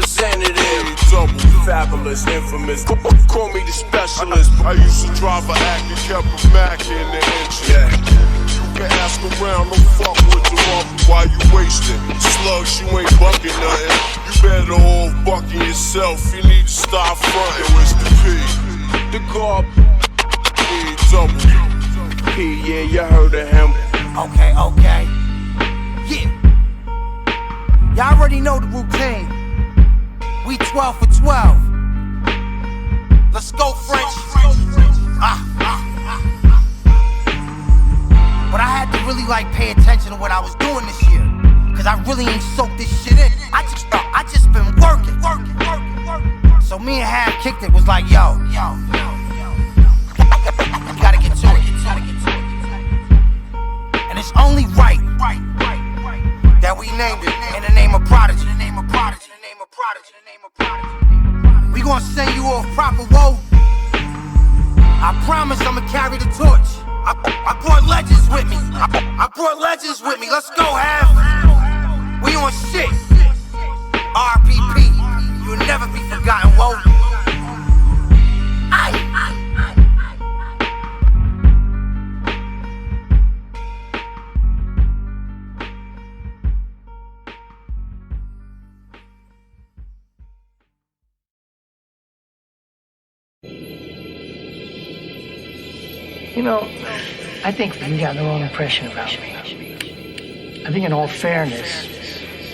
representative. Double, fabulous, infamous. Call me the specialist. I used to drive a Act and kept a Mac in the engine. Yeah. You can ask around, don't fuck with the rumble while you wasting. Slugs, you ain't bucking nothing. You better all bucking yourself. You need to stop fronting. Where's the P? The guard. Double. P, yeah, you heard of him. Okay. Yeah. Y'all already know the routine. We 12 for 12. Let's go, French. But I had to really pay attention to what I was doing this year, cause I really ain't soaked this shit in. I just been working. So me and Hav kicked it, was like, yo, you gotta get to it. And it's only right that we named it in the name of Prodigy. We gonna send you off proper woe. I promise I'ma carry the torch. I brought legends with me. Let's go, Hav. We on shit. RPP. You'll never be forgotten, whoa. You know, I think you got the wrong impression about me. I think in all fairness,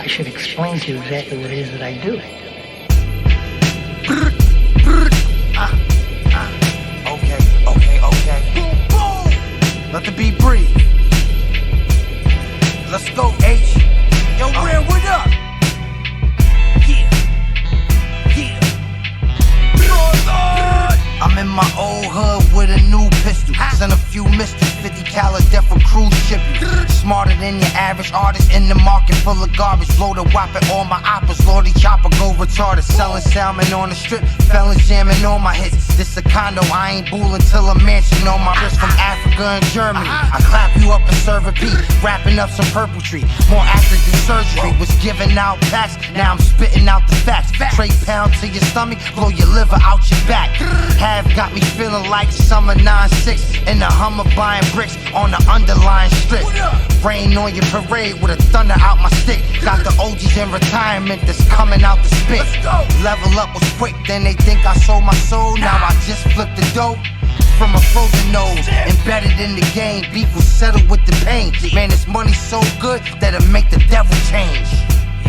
I should explain to you exactly what it is that I do. Okay. Let the beat breathe. Let's go, H. Yo, Real, what up? Yeah. I'm in my old hood with a new pistol. Send a few misters, 50 cal death for cruise shipping. Smarter than your average artist in the market full of garbage. Blow the whop at all my oppas. Lordy chopper go retarded. Selling salmon on the strip. Felons jamming on my hits. This a condo, I ain't booling till a mansion on my wrist from Africa and Germany. I clap you up and serve a beat. Wrapping up some purple tree. More active than surgery. Was giving out packs. Now I'm spitting out the facts. Trade pound to your stomach. Blow your liver out your back. Have got me feeling like summer 9-6 in the Hummer buying bricks on the underlying strip. Rain on your parade with a thunder out my stick. Got the OGs in retirement that's coming out the spit. Level up was quick, then they think I sold my soul. Now I just flipped the dope from a frozen nose. Embedded in the game, beef was settled with the pain. Man, this money's so good that it make the devil change.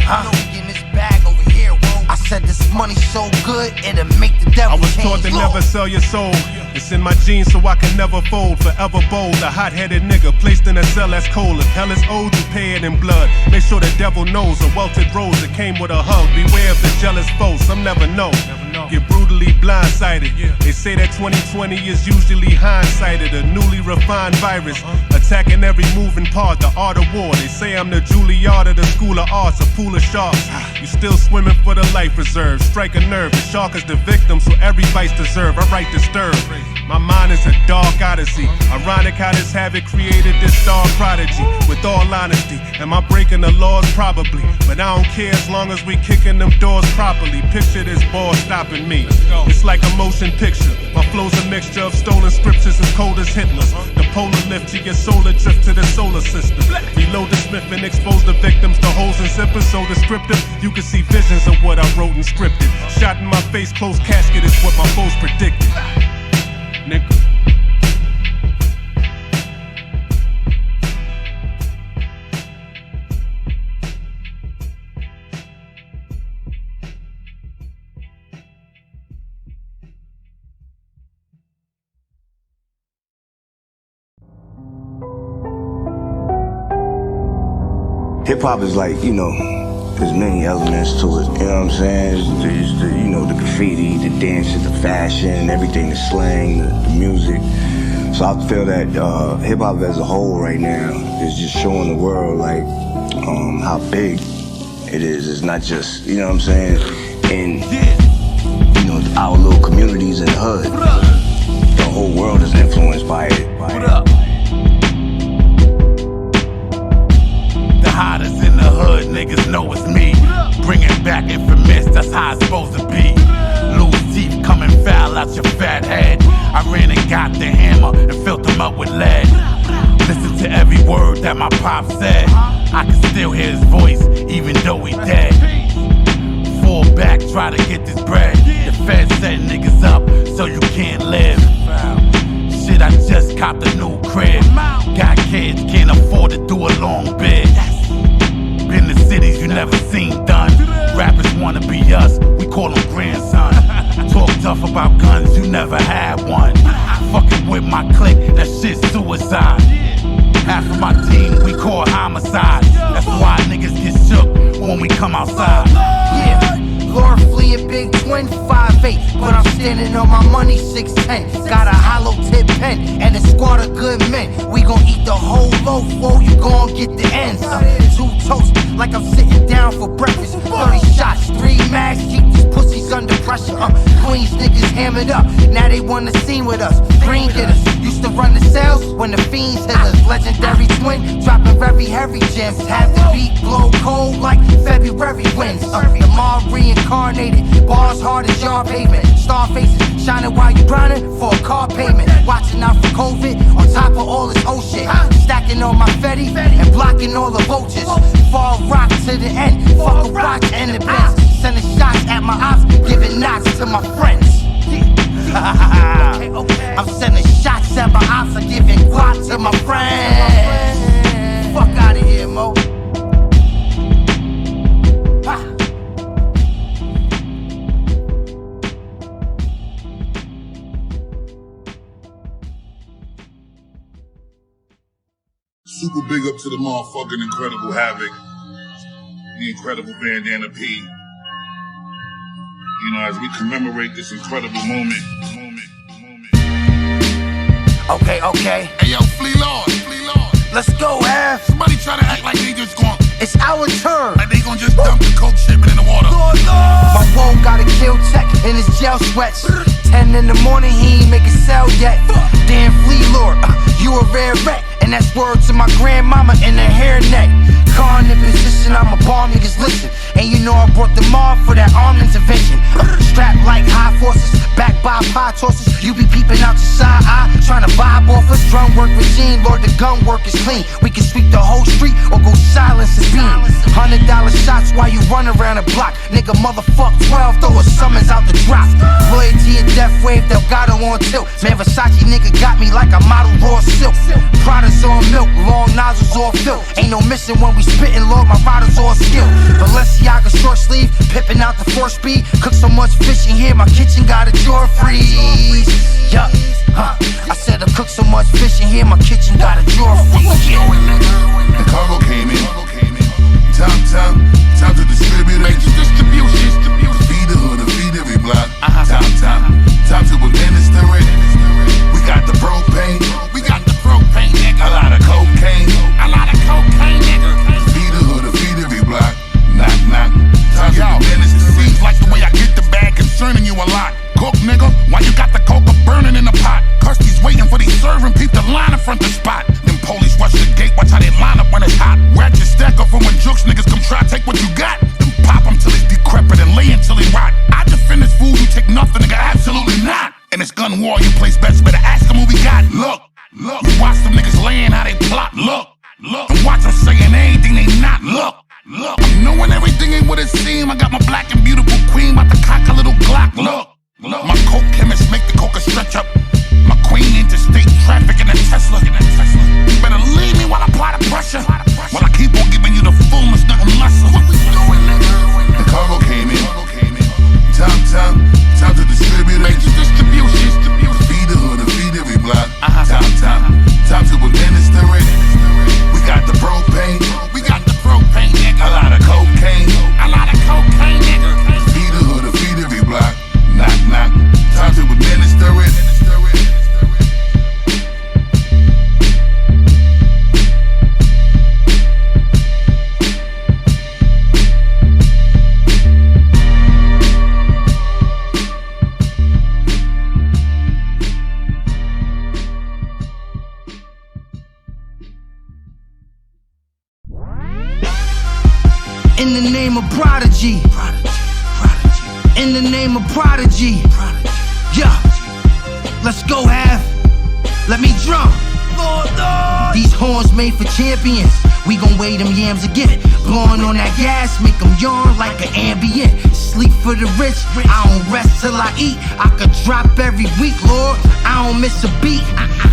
Huh? In this bag over here, I said this money's so good, it'll make the devil change. I was taught to never sell your soul. It's in my genes so I can never fold. Forever bold, a hot-headed nigga placed in a cell that's cold. If hell is owed, you pay it in blood. Make sure the devil knows a welted rose that came with a hug. Beware of the jealous foe, some never know. Get brutally blindsided. They say that 2020 is usually hindsighted. A newly refined virus attacking every moving part. The art of war. They say I'm the Juilliard of the School of Arts. A pool of sharks. You still swimming for the life reserve. Strike a nerve. The shark is the victim, so every bite's deserved. I write disturbed. My mind is a dark odyssey. Ironic how this Havoc created this star prodigy. With all honesty, am I breaking the laws? Probably. But I don't care as long as we kicking them doors properly. Picture this ball stopping me. It's like a motion picture. My flow's a mixture of stolen scriptures as cold as Hitler's. The polar lift to your solar drift to the solar system. Reload the Smith and expose the victims to holes and zippers so descriptive. You can see visions of what I wrote and scripted. Shot in my face, closed casket is what my foes predicted. Nigga. Hip hop is like, you know, there's many elements to it, you know what I'm saying? There's the, you know, the graffiti, the dances, the fashion, everything, the slang, the music. So I feel that hip hop as a whole right now is just showing the world like how big it is. It's not just, you know what I'm saying, in, you know, our little communities in the hood. The whole world is influenced by it. What up? The hottest in the hood. hood, niggas know it's me. Bringing back infamous, that's how it's supposed to be. Loose teeth coming foul out your fat head. I ran and got the hammer and filled them up with lead. Listen to every word that my pop said. I can still hear his voice, even though he dead. Fall back, try to get this bread. The feds set niggas up, so you can't live. Shit, I just copped a new crib. Got kids, can't afford to do a long bid. Been to cities you never seen done. Rappers wanna be us, we call them grandson. Talk tough about guns, you never had one. Fucking with my clique, that shit's suicide. Half of my team, we call homicide. That's why niggas get shook when we come outside. Yeah, Lord fleeing big twin 5'8", but I'm standing on my money 6'10". Got a hollow tip pen and a squad of good men. We gon' eat the whole loaf, or you gon' get the ends. 2 toasts like I'm sitting down for breakfast. 30 shots, 3 mags, keep these pussies under pressure. Queens niggas hammered up, now they wanna scene with us. Green getters used to run the cells when the fiends hit us. Legendary twin, dropping very heavy gems. Have the beat blow cold like February winds. The mob reincarnated, bars hard as yard pavement. Star faces shining while you grinding for a car payment. Watching out for COVID on top of all this whole shit. Stacking on my Fetty and blocking all the vultures. Fall rock to the end, fuck a rock and the best. Sending shots at my ops, giving knots to my friends. I'm sending shots at my ops, I'm giving guap to my friends. Fuck out of here, Mo. Super big up to the motherfucking incredible Havoc, the incredible Bandana P. You know, as we commemorate this incredible moment. Okay. Hey yo, Flea Lord. Let's go, Av. Somebody try to act like they just gon' It's our turn. like they gon' just dump the coke shipment in the water. My woe got a kill check in his jail sweats. 10 in the morning, he ain't make a cell yet. Damn Flea Lord, you a rare wreck. And that's word to my grandmama in her hairnet. Car in position, I'm a bomb, niggas listen. And you know I brought them off for that armed intervention. Strapped like high forces, backed by 5 horses. You be peeping out your side eye, trying to vibe off us. Drum work regime, Lord, the gun work is clean. We can sweep the whole street or go silence and beam. $100 shots while you run around the block. Nigga, motherfuck 12, throw a summons out the drop. Loyalty and death wave, Delgado on tilt. Man, Versace nigga got me like a model raw silk. Prada's on milk, long nozzles all filled. Ain't no missing when we spittin', Lord, my riders all skilled. Balenciaga short sleeve, pippin' out the 4-speed. Cook so much fish in here, my kitchen got a drawer freeze. Yup, I said I cook so much fish in here, my kitchen got a drawer freeze. The cargo came in. Time to distribute it. Distribution. Feed the hood and feed every block. Time to administer it. We got the propane. Nigga. A lot of cocaine. Nigga. Feed the hood and feed every block. Knock. Time to administer it. Seems like the way I get the bag concerning you a lot. Cook, nigga, why you got the coca burning in the pot? Kirsty's waiting for these serving, peep the line in front the spot. Them police rush the gate, watch how they line up when it's hot. In the name of Prodigy. In the name of Prodigy. Yeah. Let's go, Have. Let me drum. These horns made for champions. We gon' weigh them yams again. Blowing on that gas, make them yawn like an ambient. Sleep for the rich, I don't rest till I eat. I could drop every week, Lord, I don't miss a beat.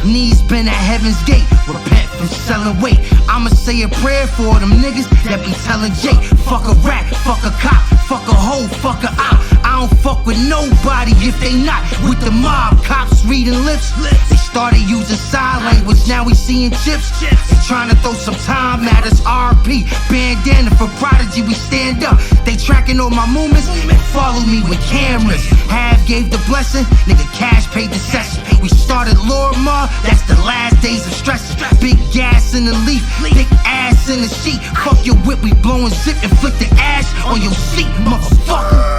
Knees been at heaven's gate, repent from selling weight. I'ma say a prayer for them niggas that be telling Jake. Fuck a rat, fuck a cop, fuck a hoe, fuck a op. I don't fuck with nobody if they not with the mob. Cops reading lips, they started using sign language, now we seeing chips. They trying to throw some time at us, RP. Bandana for Prodigy, we stand up. They tracking all my movements and follow me with cameras. Have gave the blessing, nigga Cash paid the session. We started Lord Ma, that's the last days of stressing. Big gas in the leaf, thick ass in the sheet. Fuck your whip, we blowing zip and flick the ash on your seat, motherfucker.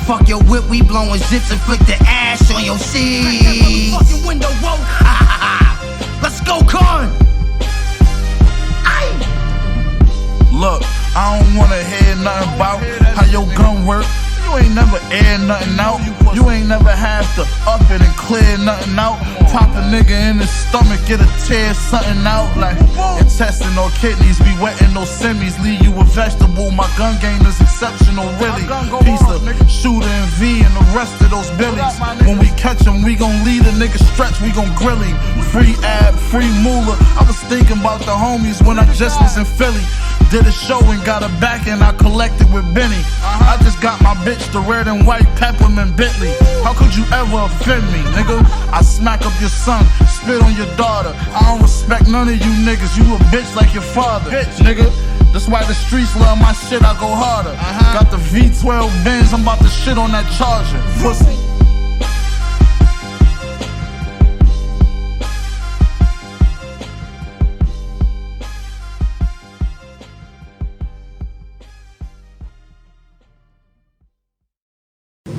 Fuck your whip, we blowing zips and flick the ash on your seat. Fucking window, whoa. Let's go, Con. Look, I don't wanna hear nothing about how your gun work. You ain't never air nothing out. You ain't never have to up it and clear nothing out. Pop a nigga in his stomach, get a tear something out. Like intestine or kidneys, be wetting those semis, leave you a vegetable. My gun game is exceptional, really. Piece of shooter and V and the rest of those billies. When we catch him, we gon' lead a nigga stretch, we gon' grill him. Free ab, free moolah. I was thinking about the homies when I just was in Philly. Did a show and got her back and I collected with Benny. I just got my bitch the red and white peppermint Bentley. How could you ever offend me, nigga? I smack up your son, spit on your daughter. I don't respect none of you niggas. You a bitch like your father, nigga. That's why the streets love my shit, I go harder. Got the V12 Benz, I'm about to shit on that Charger. Pussy.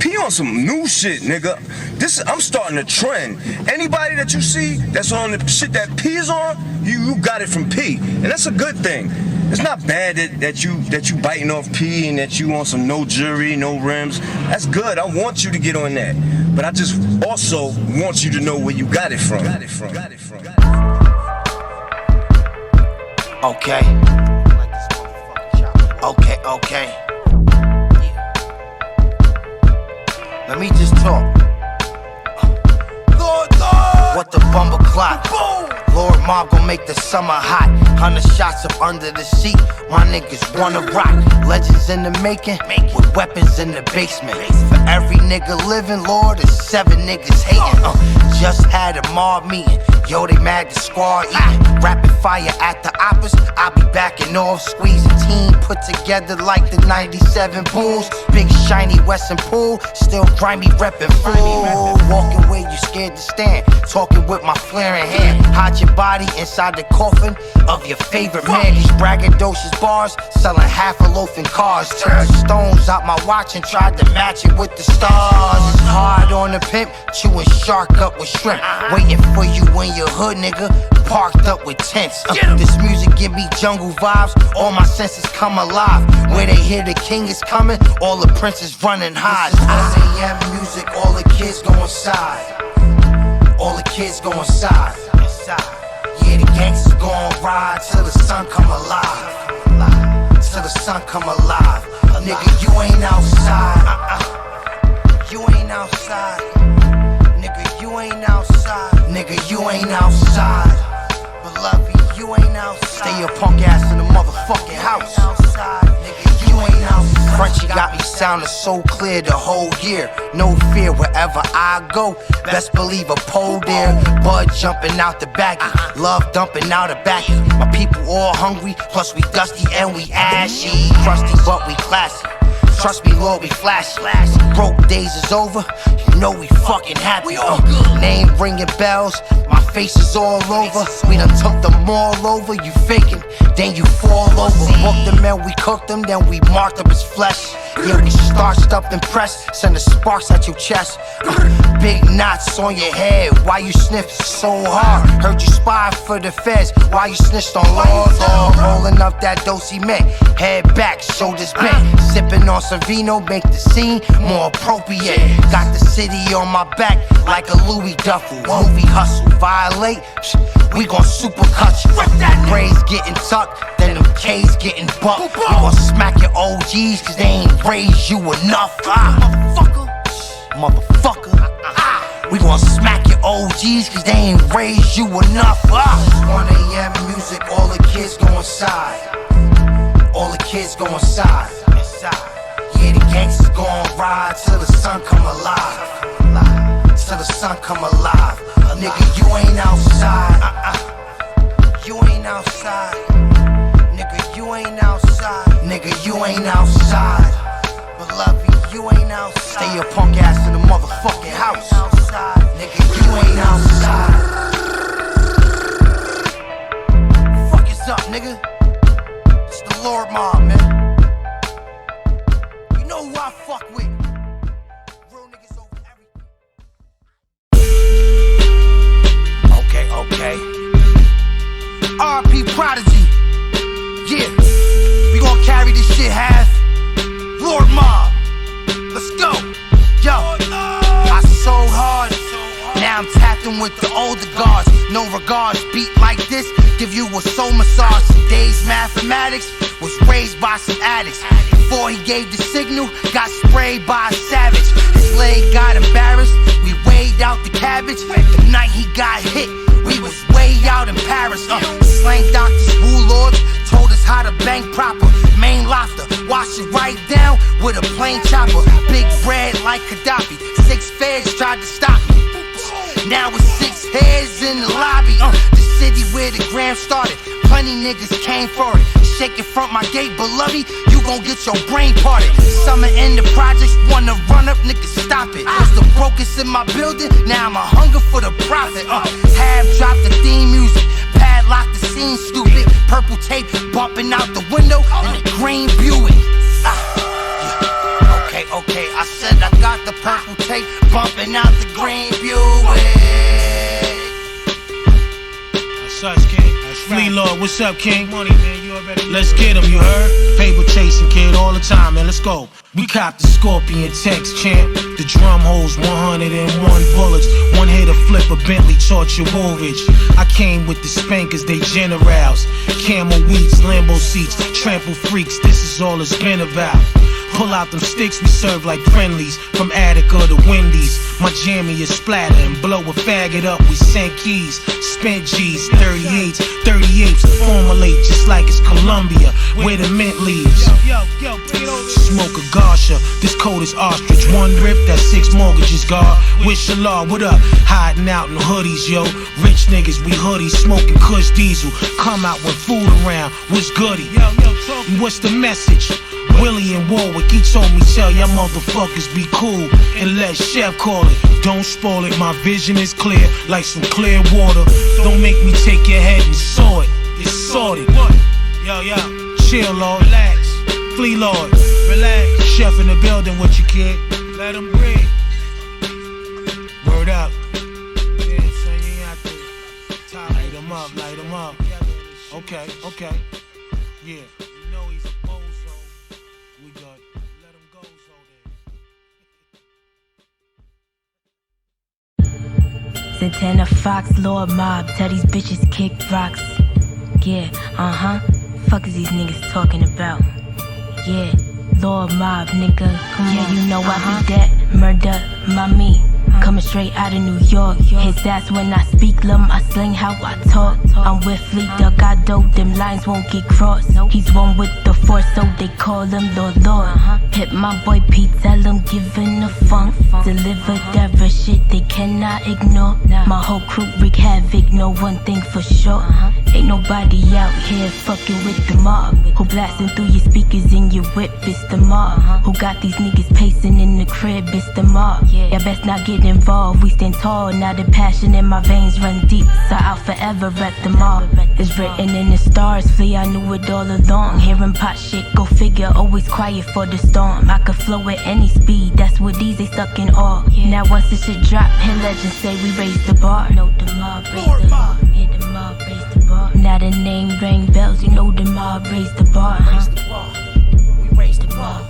P on some new shit, nigga. I'm starting a trend. Anybody that you see that's on the shit that P is on, you got it from P, and that's a good thing. It's not bad that you biting off P and that you on some no jury, no rims. That's good. I want you to get on that, but I just also want you to know where you got it from. Okay. Let me just talk. What the bumble clock? Lord Mob gon' make the summer hot. 100 shots up under the seat. My niggas wanna rock. Legends in the making, with weapons in the basement. For every nigga living, Lord, there's 7 niggas hating. Just had a mob meeting. Yo, they mad the squad eating. Rapid fire at the Oppas. I'll be backing off, squeezing team put together like the 97 Bulls. Big shiny Western pool, still grimy reppin' full. Walking where you scared to stand, talking with my flaring hand. Hide your body inside the coffin of your favorite man. These braggadocious bars, selling half a loaf in cars. Took the stones out my watch and tried to match it with the stars. It's hard on the pimp, chewing shark up with shrimp. Waiting for you in your hood, nigga, parked up with tents. This music give me jungle vibes, all my senses come alive. Where they hear the king is coming, all the princes running high. This is 1 a.m. music, all the kids go inside. All the kids go inside. Yeah, the gangsters gon' ride till the sun come alive. Till the sun come alive. Nigga, you ain't outside. You ain't outside. Nigga, you ain't outside. Nigga, you ain't outside. Beloved, you ain't outside. Stay your punk ass in the motherfucking house. Nigga, you ain't outside. Frenchie got me sounding so clear the whole year. No fear wherever I go. Best believe a pole there. Bud jumping out the baggie. Love dumping out the baggie. My people all hungry, plus we dusty and we ashy. Crusty but we classy. Trust me, Lord, we flashy. Broke days is over, you know we fucking happy. Name ringing bells, my face is all over. We done took them all over, you faking, then you fall over. Booked them and we cooked them, then we marked up his flesh. Yeah, we starched up and pressed, send the sparks at your chest. Big knots on your head, why you sniff so hard? Heard you spy for the feds, why you snitched on Lord? Rolling up that dosey man, head back, shoulders bent. Sipping on some vino, make the scene more appropriate. Got the city on my back like a Louis duffel. Movie hustle, violate, we gon' super cut you. Braids getting tucked, then them K's getting bucked. We gon' smack your OGs cause they ain't raised you enough. Motherfucker. We gon' smack your OGs cause they ain't raised you enough. 1 AM music, all the kids go inside. All the kids go inside. Yeah, the gangsters gon' ride till the sun come alive. Till the sun come alive. Nigga, you ain't outside. You ain't outside. Nigga, you ain't outside. Nigga, you ain't outside. Beloved, you ain't outside. Stay your punk ass in the motherfucking house. Nigga, you ain't outside. Fuck is up, nigga? It's the Lord Mob, man. You know who I fuck with. Real niggas over everything. Okay. RP Prodigy. Yeah. We gon' carry this shit half. Lord Mob. Let's go. Yo. I sold hard. Now I'm tapping with the older guards. No regards, beat like this, give you a soul massage. Today's mathematics was raised by some addicts. Before he gave the signal, got sprayed by a savage. His leg got embarrassed, we weighed out the cabbage. The night he got hit, we was way out in Paris. Slang doctors, warlords, told us how to bang proper. Main lobster, wash it right down with a plain chopper. Big bread like Gaddafi, 6 feds tried to stop me. Now it's 6 heads in the lobby. The city where the gram started. Plenty niggas came for it. Shake it from my gate, beloved, you gon' get your brain parted. Summer in the projects, wanna run up, niggas stop it. Was the brokest in my building, now I'm a hunger for the profit. Have dropped the theme music, padlock the scene, stupid. Purple tape bumping out the window in a green Buick. Okay, I said I got the purple tape bumping out the green Buick. What's up, Skit? Flea Lord, what's up, King? Money, man, you already Let's get him, you heard? Paper chasing, kid, all the time, man, let's go. We copped the Scorpion text, champ. The drum holds 101 bullets. One hit to flip a Bentley, torture Woolridge. I came with the spankers, they generals. Camel wheats, Lambo seats, trample freaks, this is all it's been about. Pull out them sticks we serve like friendlies from Attica to Wendy's. My jammy is splatter and blow a faggot up with St. Keys. Spent G's, 38s formulate just like it's Columbia where the mint leaves. Smoke a Garsha, this coat is ostrich. One rip, that's 6 mortgages, guard. Wish Allah, what up? Hiding out in hoodies, yo. Rich niggas, we hoodies, smoking Kush Diesel. Come out with food around, what's goody? What's the message? Willie and Warwick, he told me tell y'all motherfuckers be cool and let Chef call it. Don't spoil it, my vision is clear like some clear water. Don't make me take your head and saw it. It's sorted. Yo, chill, Lord. Relax. Flea Lord. Relax. Chef in the building with you, kid. Let him breathe. Word up. Yeah, son, you ain't have to light him up. Okay. Yeah. You know he's a bozo. We got let him go, so then. Santana Fox, Lord Mob, tell these bitches kick rocks. Yeah, fuck is these niggas talking about? Yeah, Lord Mob, nigga. Yeah, you know I be that murder, mommy. Coming straight out of New York. His ass when I speak, lum, I sling how I talk. I'm with Fleet Delgado, them lines won't get crossed. He's one with the force, so they call him Lord. Hit my boy Pete, tell him giving a funk. Deliver that real shit they cannot ignore. My whole crew wreak havoc, know one thing for sure. Ain't nobody out here fucking with the mob. Who blasting through your speakers in your whip, it's the mob. Who got these niggas pacing in the crib, it's the mob. Y'all best not get involved, we stand tall. Now the passion in my veins run deep, so I'll forever rep the mob. It's written in the stars, Flea, I knew it all along. Hearing pot shit, go figure, always quiet for the storm. I could flow at any speed, that's what these they stuck in awe. Now once the shit drop, hit legends say we raise the bar. No, the mob raise the bar. Yeah, the mob raise the bar. Now the name ring bells, you know the mob raise the bar. Raise the bar. We raise the bar.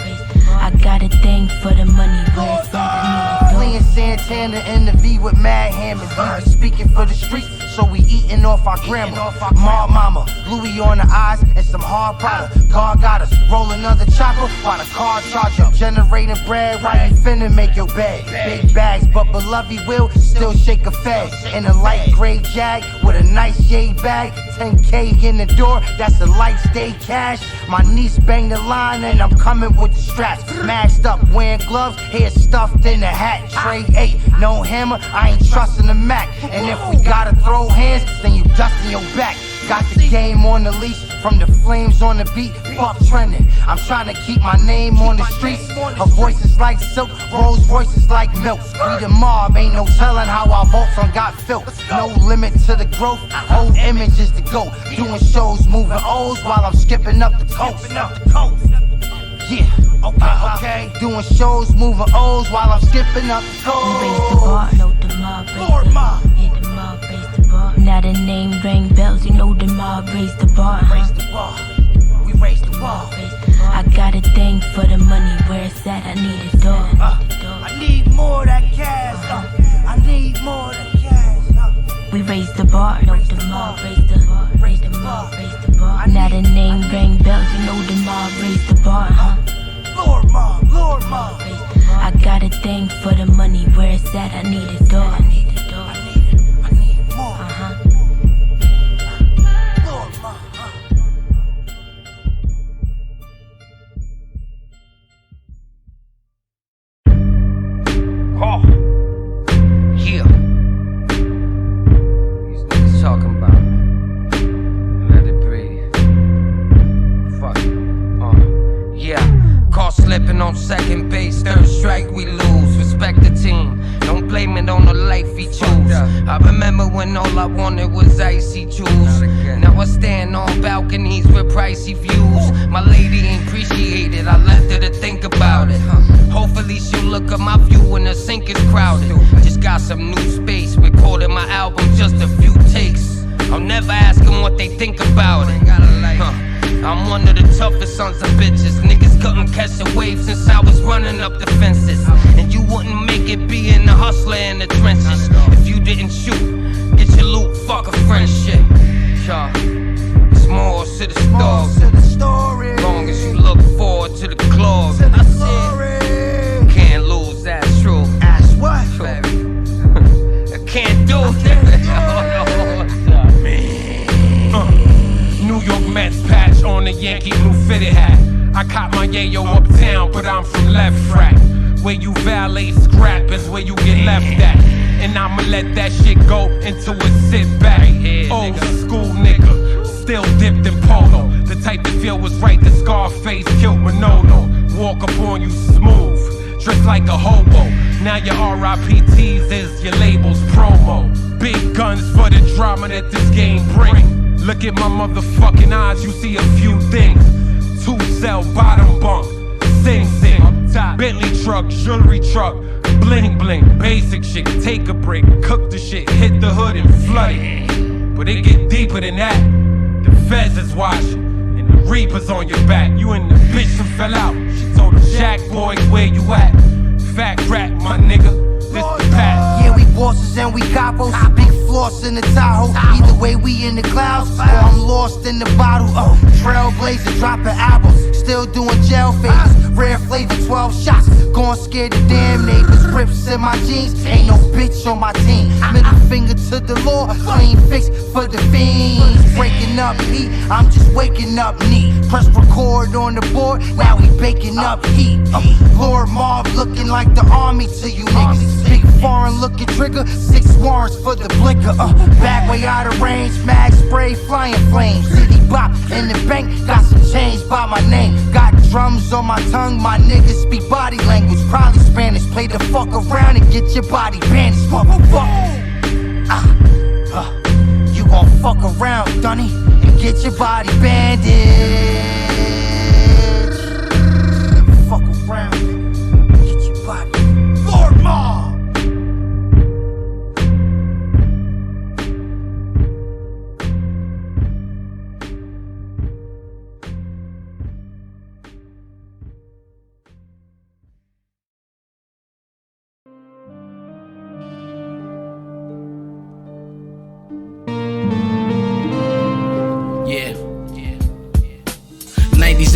I got a thing for the money, where it's at, Playing Santana in the V with mad hammers. We be speaking for the streets, so we eating off our grandma. Ma mama, Louis on the eyes and some hard product. God got us, roll another chopper while the car charge up. Generating bread while you finna make your bed. Big bags, but beloved will still shake a fed. In a light gray Jag with a nice shade bag. 10K in the door, that's a light stay cash. My niece banged the line and I'm coming with the straps. Mashed up, wearing gloves, hair stuffed in the hat. Tray 8, no hammer, I ain't trusting the Mac. And if we gotta throw hands, then you dusting your back. Got the game on the leash, from the flames on the beat, fuck trending. I'm trying to keep my name on the streets. Her voice is like silk, Rose voices like milk. We the mob, ain't no telling how our votes on got filled. No limit to the growth, whole image is the go. Doing shows, moving O's while I'm skipping up the coast. Yeah, okay. Doing shows, moving O's while I'm skipping up the coast. We raise the bar, no the mob raise the bar. Yeah, the mob raise the bar. Now the name ring bells, you know the mob raise the bar. Raise the bar, we raise the bar. I got a thing for the money, where it's at, I need a dog. I need more of that cash, I need more of that cash. We raise the bar, no the mob raise the bar. Raise the mob, raise the bar. Now the name ring bells, you know the mob raise the bar. Lord mob, Lord mob. I got a thing for the money, where it's at, I need a dog. I need more. Lord mob. Oh, yeah. These niggas talking about me. Let it breathe. Fuck it. Yeah. Caught slipping on second base. Third strike, we lose. Respect the team. Don't blame it on the life he chose. I remember when all I wanted was icy juice. Now I stand on balconies with pricey views. My lady ain't appreciate it. I left her to think about it. Hopefully she'll look at my view when the sink is crowded. Just got some new space. Recorded my album, just a few takes. I'll never ask them what they think about it. I'm one of the toughest sons of bitches. Niggas couldn't catch a wave since I was running up the fences. And you wouldn't make it being a hustler in the trenches. If you didn't shoot, get your loot, fuck a friendship. It's more to the story. Long as you look forward to the glory. I said, can't lose, that's true. That's what? I can't do it. New York Mets patch on the Yankee blue fitted hat. I caught my yayo uptown, but I'm from left frack. Where you valet scrap is where you get left at. And I'ma let that shit go until it sit back. Old school nigga, still dipped in polo. The type that feel was right, the Scarface killed Manolo. Walk up on you smooth, dressed like a hobo. Now your RIPTs is your label's promo. Big guns for the drama that this game bring. Look at my motherfucking eyes, you see a few things. 2-cell bottom bunk, sing sing. Bentley truck, jewelry truck, bling bling. Basic shit, take a break, cook the shit, hit the hood and flood it. But it get deeper than that. The feds is watching, and the reapers on your back. You and the bitch that fell out. She told the Jack boys where you at. Fat rat, my nigga. This the past. Yeah, we bosses and we capos. Big floss in the Tahoe. Either way, we in the clouds, or I'm lost in the bottle. Trailblazer, dropping albums. Still doing jail favors. Rare flavor, 12 shots. Going scared the damn neighbors. Rips in my jeans. Ain't no bitch on my team. Middle finger to the law. Clean fix for the fiends. Breaking up heat. I'm just waking up neat. Press record on the board. Now we baking up heat. Lord Mob looking like the army to you niggas. Big foreign looking trigger, 6 warrants for the blicker. Back way out of range, mag spray, flying flames. City bop in the bank, got some change by my name. Got drums on my tongue, my niggas speak body language. Probably Spanish, play the fuck around and get your body bandaged, motherfucker. You gon' fuck around, Dunny, and get your body bandaged. Fuck around, get your body. Lord Mob!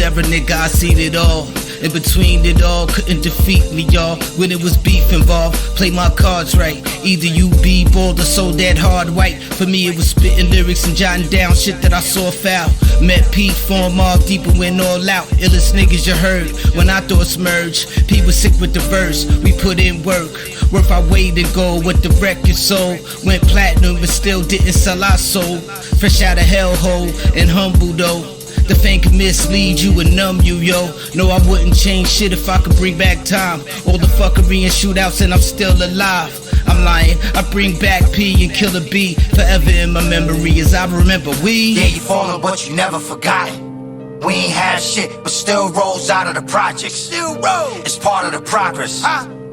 Era nigga, I seen it all. In between it all, couldn't defeat me, y'all. When it was beef involved, play my cards right. Either you be bold or so that hard white. For me it was spitting lyrics and jotting down shit that I saw foul. Met Pete, form all deep and went all out. Illest niggas you heard when I thoughts merged. Pete was sick with the verse, we put in work. Worth our way to go with the record sold. Went platinum but still didn't sell our soul. Fresh out of hellhole and humble though. The fame can mislead you and numb you, yo. No, I wouldn't change shit if I could bring back time. All the fuckery and shootouts and I'm still alive. I'm lying, I bring back P and Killer B. Forever in my memory as I remember we. Yeah, you fallen but you never forgot. We ain't have shit but still rose out of the projects. Still rose. It's part of the progress.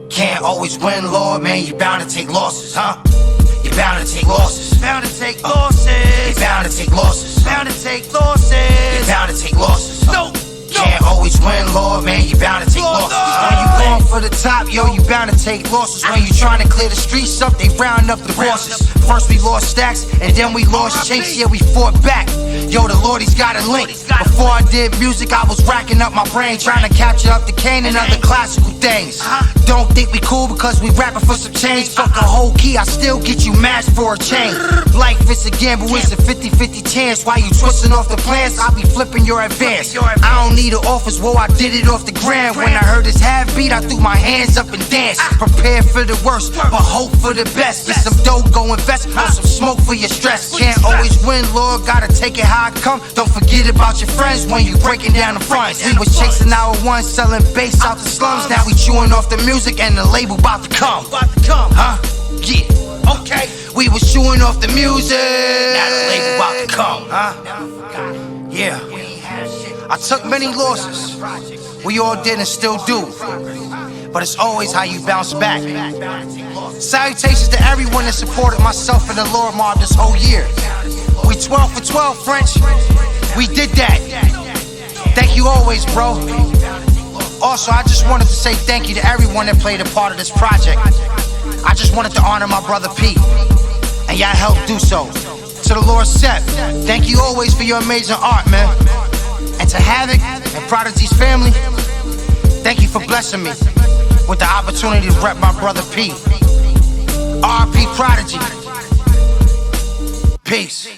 Can't always win, Lord, man, you bound to take losses, You bound to take losses. Bound to take losses. You bound to take losses. Bound to take losses. You bound to take losses. No. Can't always win, Lord, man, you bound to take losses. When you going for the top, yo, you bound to take losses. When you trying to clear the streets up, they round up the bosses. First we lost stacks, and then we lost chase. Yeah, we fought back. Yo, the Lord, he's got a link. Before I did music, I was racking up my brain, trying to capture up the cane and other classical things. Don't think we cool because we rapping for some change. Fuck a whole key, I still get you mashed for a chain. Life is a gamble, it's a 50-50 chance. While you twisting off the plans, I'll be flipping your advance. I don't need an office, whoa, I did it off the ground. When I heard this half beat, I threw my hands up and danced. Prepare for the worst, but hope for the best. Get some dough, go invest, or some smoke for your stress. Can't always win, Lord, gotta take it how I come. Don't forget about your friends when you breaking down the fronts. We was chasing our one, selling bass out the slums. Now we chewing off the music and the label about to come. Yeah, okay. We was chewing off the music. Now the label about to come. Yeah. I took many losses. We all did and still do. But it's always how you bounce back. Salutations to everyone that supported myself and the Lord Mob this whole year. We 12 for 12, French. We did that. Thank you always, bro. Also, I just wanted to say thank you to everyone that played a part of this project. I just wanted to honor my brother Pete, and y'all helped do so. To the Lord Seth, thank you always for your amazing art, man. And to Havoc and Prodigy's family, thank you for blessing me with the opportunity to rep my brother Pete. R.P. Prodigy. Peace.